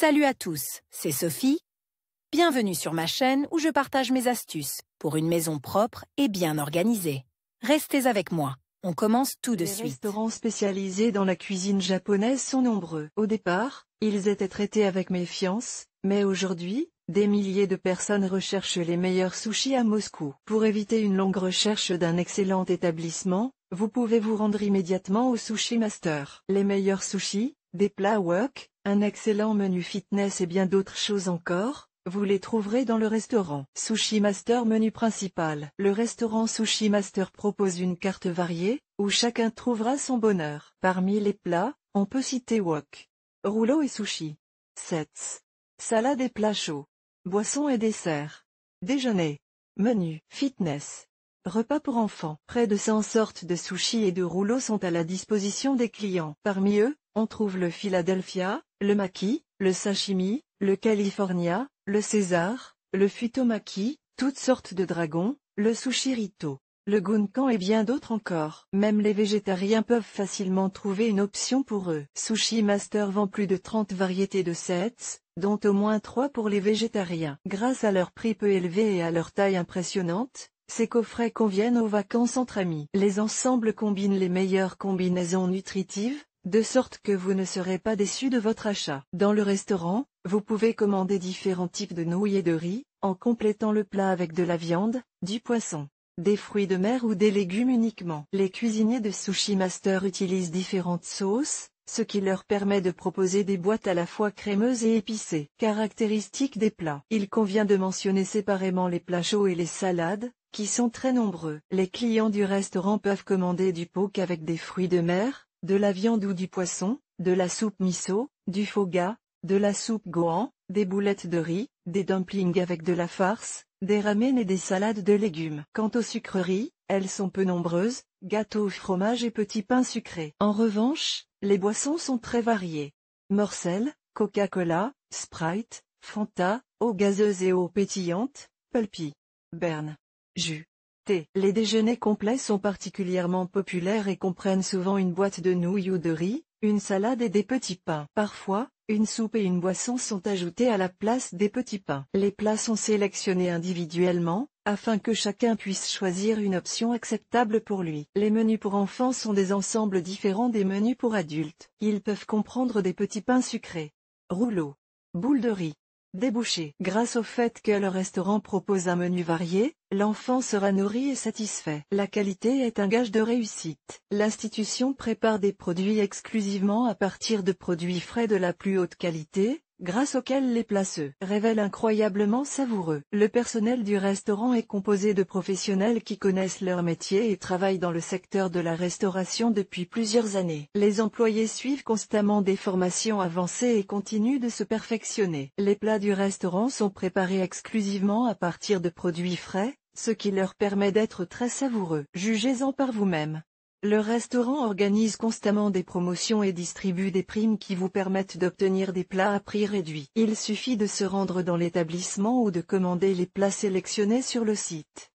Salut à tous, c'est Sophie. Bienvenue sur ma chaîne où je partage mes astuces pour une maison propre et bien organisée. Restez avec moi, on commence tout de suite. Les restaurants spécialisés dans la cuisine japonaise sont nombreux. Au départ, ils étaient traités avec méfiance, mais aujourd'hui, des milliers de personnes recherchent les meilleurs sushis à Moscou. Pour éviter une longue recherche d'un excellent établissement, vous pouvez vous rendre immédiatement au Sushi Master. Les meilleurs sushis, des plats wok, un excellent menu fitness et bien d'autres choses encore, vous les trouverez dans le restaurant Sushi Master. Menu principal. Le restaurant Sushi Master propose une carte variée, où chacun trouvera son bonheur. Parmi les plats, on peut citer wok, rouleau et sushi, sets, salade et plats chauds, boissons et desserts, déjeuner, menu fitness, repas pour enfants. Près de 100 sortes de sushis et de rouleaux sont à la disposition des clients. Parmi eux, on trouve le Philadelphia, le maki, le sashimi, le California, le César, le futomaki, toutes sortes de dragons, le sushi rito, le gunkan et bien d'autres encore. Même les végétariens peuvent facilement trouver une option pour eux. Sushi Master vend plus de 30 variétés de sets, dont au moins 3 pour les végétariens. Grâce à leur prix peu élevé et à leur taille impressionnante, ces coffrets conviennent aux vacances entre amis. Les ensembles combinent les meilleures combinaisons nutritives, de sorte que vous ne serez pas déçus de votre achat. Dans le restaurant, vous pouvez commander différents types de nouilles et de riz, en complétant le plat avec de la viande, du poisson, des fruits de mer ou des légumes uniquement. Les cuisiniers de Sushi Master utilisent différentes sauces, ce qui leur permet de proposer des boîtes à la fois crémeuses et épicées. Caractéristiques des plats. Il convient de mentionner séparément les plats chauds et les salades, qui sont très nombreux. Les clients du restaurant peuvent commander du poke avec des fruits de mer, de la viande ou du poisson, de la soupe miso, du foga, de la soupe gohan, des boulettes de riz, des dumplings avec de la farce, des ramen et des salades de légumes. Quant aux sucreries, elles sont peu nombreuses, gâteaux au fromage et petits pains sucrés. En revanche, les boissons sont très variées. Morcel, Coca-Cola, Sprite, Fanta, eau gazeuse et eau pétillante, Pulpy, Bern, jus, thé. Les déjeuners complets sont particulièrement populaires et comprennent souvent une boîte de nouilles ou de riz, une salade et des petits pains. Parfois, une soupe et une boisson sont ajoutées à la place des petits pains. Les plats sont sélectionnés individuellement, afin que chacun puisse choisir une option acceptable pour lui. Les menus pour enfants sont des ensembles différents des menus pour adultes. Ils peuvent comprendre des petits pains sucrés, rouleaux, boules de riz, débouchés. Grâce au fait que le restaurant propose un menu varié, l'enfant sera nourri et satisfait. La qualité est un gage de réussite. L'institution prépare des produits exclusivement à partir de produits frais de la plus haute qualité, grâce auxquels les plats se révèlent incroyablement savoureux. Le personnel du restaurant est composé de professionnels qui connaissent leur métier et travaillent dans le secteur de la restauration depuis plusieurs années. Les employés suivent constamment des formations avancées et continuent de se perfectionner. Les plats du restaurant sont préparés exclusivement à partir de produits frais, ce qui leur permet d'être très savoureux. Jugez-en par vous-même. Le restaurant organise constamment des promotions et distribue des primes qui vous permettent d'obtenir des plats à prix réduit. Il suffit de se rendre dans l'établissement ou de commander les plats sélectionnés sur le site.